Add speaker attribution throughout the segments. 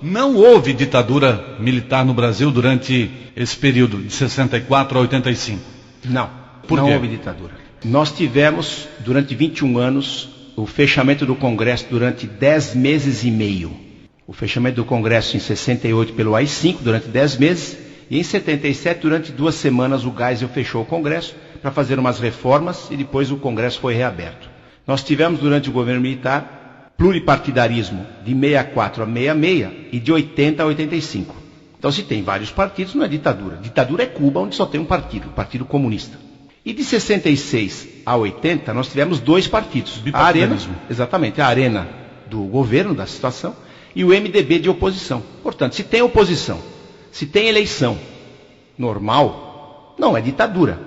Speaker 1: Não houve ditadura militar no Brasil durante esse período, de 64 a 85?
Speaker 2: Não,
Speaker 1: Por
Speaker 2: não
Speaker 1: quê?
Speaker 2: houve ditadura. Nós tivemos, durante 21 anos, o fechamento do Congresso durante 10 meses e meio. O fechamento do Congresso em 68 pelo AI-5 durante 10 meses, e em 77, durante 2 semanas, o Geisel fechou o Congresso para fazer umas reformas e depois o Congresso foi reaberto. Nós tivemos, durante o governo militar, pluripartidarismo de 64 a 66 e de 80 a 85. Então, se tem vários partidos, não é ditadura. Ditadura é Cuba, onde só tem um partido, o Partido Comunista. E de 66 a 80, nós tivemos 2 partidos. A Arena, exatamente, a Arena do governo, da situação, e o MDB de oposição. Portanto, se tem oposição, se tem eleição normal, não é ditadura.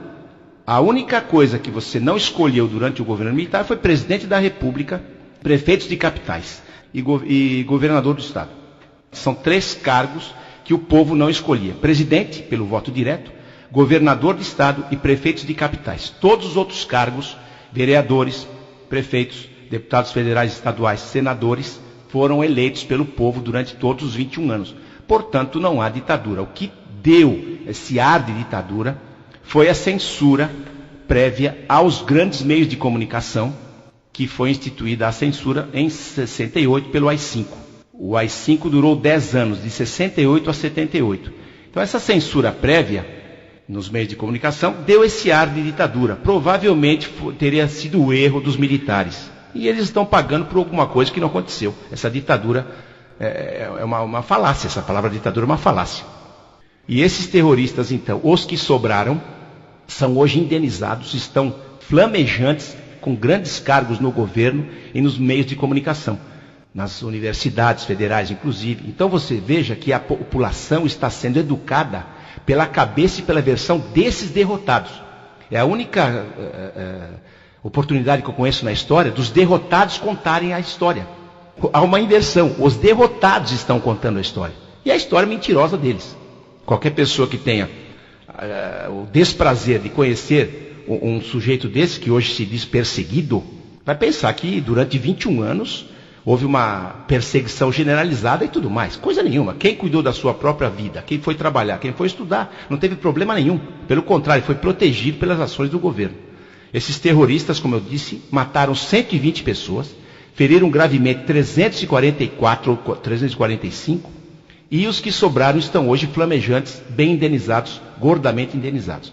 Speaker 2: A única coisa que você não escolheu durante o governo militar foi presidente da República, prefeitos de capitais e governador do estado. São 3 cargos que o povo não escolhia. Presidente, pelo voto direto, governador de estado e prefeitos de capitais. Todos os outros cargos, vereadores, prefeitos, deputados federais, estaduais, senadores, foram eleitos pelo povo durante todos os 21 anos. Portanto, não há ditadura. O que deu esse ar de ditadura foi a censura prévia aos grandes meios de comunicação, que foi instituída a censura em 68 pelo AI-5. O AI-5 durou 10 anos, de 68 a 78. Então essa censura prévia nos meios de comunicação deu esse ar de ditadura. Provavelmente teria sido o erro dos militares. E eles estão pagando por alguma coisa que não aconteceu. Essa ditadura é uma falácia, essa palavra ditadura é uma falácia. E esses terroristas, então, os que sobraram, são hoje indenizados, estão flamejantes, com grandes cargos no governo e nos meios de comunicação, nas universidades federais inclusive. Então você veja que a população está sendo educada pela cabeça e pela versão desses derrotados. É a única oportunidade que eu conheço na história dos derrotados contarem a história. Há uma inversão, os derrotados estão contando a história. E a história é mentirosa deles. Qualquer pessoa que tenha o desprazer de conhecer um sujeito desse, que hoje se diz perseguido, vai pensar que durante 21 anos houve uma perseguição generalizada e tudo mais. Coisa nenhuma. Quem cuidou da sua própria vida, quem foi trabalhar, quem foi estudar, não teve problema nenhum. Pelo contrário, foi protegido pelas ações do governo. Esses terroristas, como eu disse, mataram 120 pessoas, feriram gravemente 344 ou 345, e os que sobraram estão hoje flamejantes, bem indenizados, gordamente indenizados.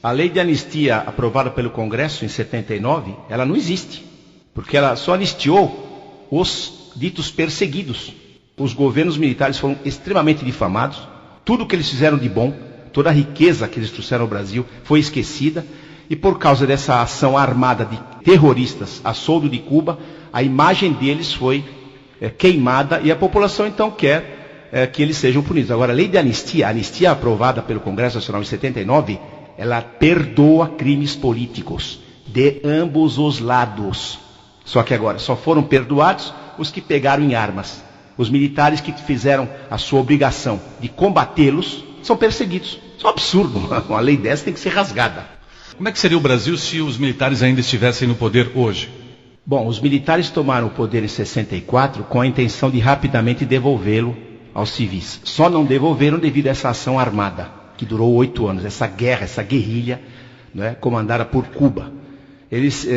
Speaker 2: A lei de anistia aprovada pelo Congresso em 79, ela não existe, porque ela só anistiou os ditos perseguidos. Os governos militares foram extremamente difamados, tudo que eles fizeram de bom, toda a riqueza que eles trouxeram ao Brasil foi esquecida, e por causa dessa ação armada de terroristas a soldo de Cuba, a imagem deles foi queimada, e a população então quer que eles sejam punidos. Agora, a lei de anistia, a anistia aprovada pelo Congresso Nacional em 79, ela perdoa crimes políticos de ambos os lados. Só que agora só foram perdoados os que pegaram em armas. Os militares que fizeram a sua obrigação de combatê-los são perseguidos. Isso é um absurdo. Uma lei dessa tem que ser rasgada.
Speaker 1: Como é que seria o Brasil se os militares ainda estivessem no poder hoje?
Speaker 2: Bom, os militares tomaram o poder em 64 com a intenção de rapidamente devolvê-lo aos civis. Só não devolveram devido a essa ação armada, que durou 8 anos, essa guerra, essa guerrilha, né, comandada por Cuba. Eles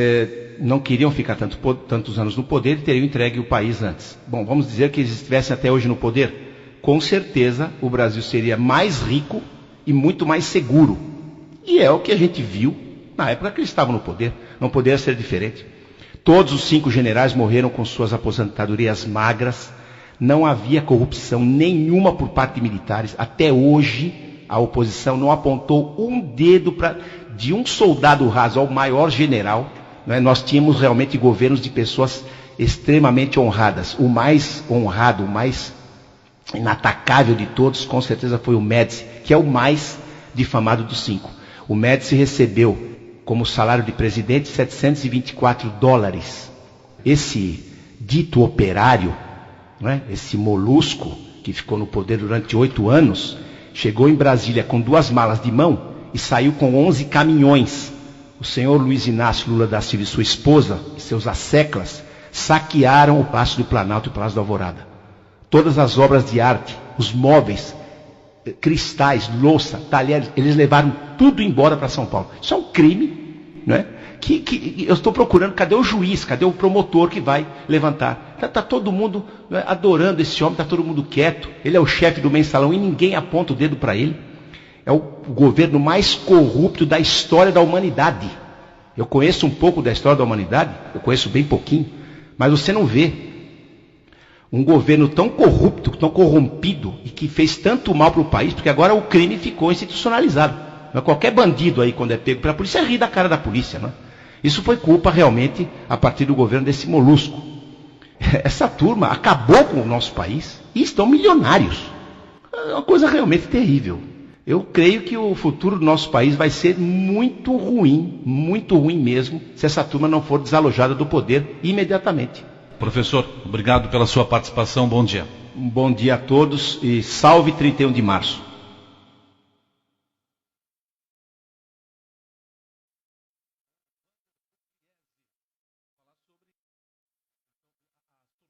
Speaker 2: não queriam ficar tantos anos no poder e teriam entregue o país antes. Bom, vamos dizer que eles estivessem até hoje no poder. Com certeza o Brasil seria mais rico e muito mais seguro. E é o que a gente viu na época que eles estavam no poder. Não poderia ser diferente. Todos os 5 generais morreram com suas aposentadorias magras. Não havia corrupção nenhuma por parte de militares. Até hoje a oposição não apontou um dedo de um soldado raso ao maior general. Né? Nós tínhamos realmente governos de pessoas extremamente honradas. O mais honrado, o mais inatacável de todos, com certeza foi o Médici, que é o mais difamado dos 5. O Médici recebeu como salário de presidente $724. Esse dito operário, né? Esse molusco que ficou no poder durante 8 anos, chegou em Brasília com 2 malas de mão e saiu com 11 caminhões. O senhor Luiz Inácio Lula da Silva e sua esposa e seus asseclas saquearam o Palácio do Planalto e o Palácio da Alvorada. todas as obras de arte, os móveis, cristais, louça, talheres, eles levaram tudo embora para São Paulo. Isso é um crime, não é? Que eu estou procurando, cadê o juiz, cadê o promotor que vai levantar? Está todo mundo, não é, adorando esse homem, está todo mundo quieto, ele é o chefe do mensalão e ninguém aponta o dedo para ele. É o governo mais corrupto da história da humanidade. Eu conheço um pouco da história da humanidade, eu conheço bem pouquinho, mas você não vê um governo tão corrupto, tão corrompido e que fez tanto mal para o país, porque agora o crime ficou institucionalizado. Não é? Qualquer bandido aí, quando é pego pela polícia, ri da cara da polícia. Não é? Isso foi culpa realmente a partir do governo desse molusco. Essa turma acabou com o nosso país e estão milionários. É uma coisa realmente terrível. Eu creio que o futuro do nosso país vai ser muito ruim mesmo, se essa turma não for desalojada do poder imediatamente.
Speaker 1: Professor, obrigado pela sua participação, bom dia.
Speaker 2: Um bom dia a todos e salve 31 de março.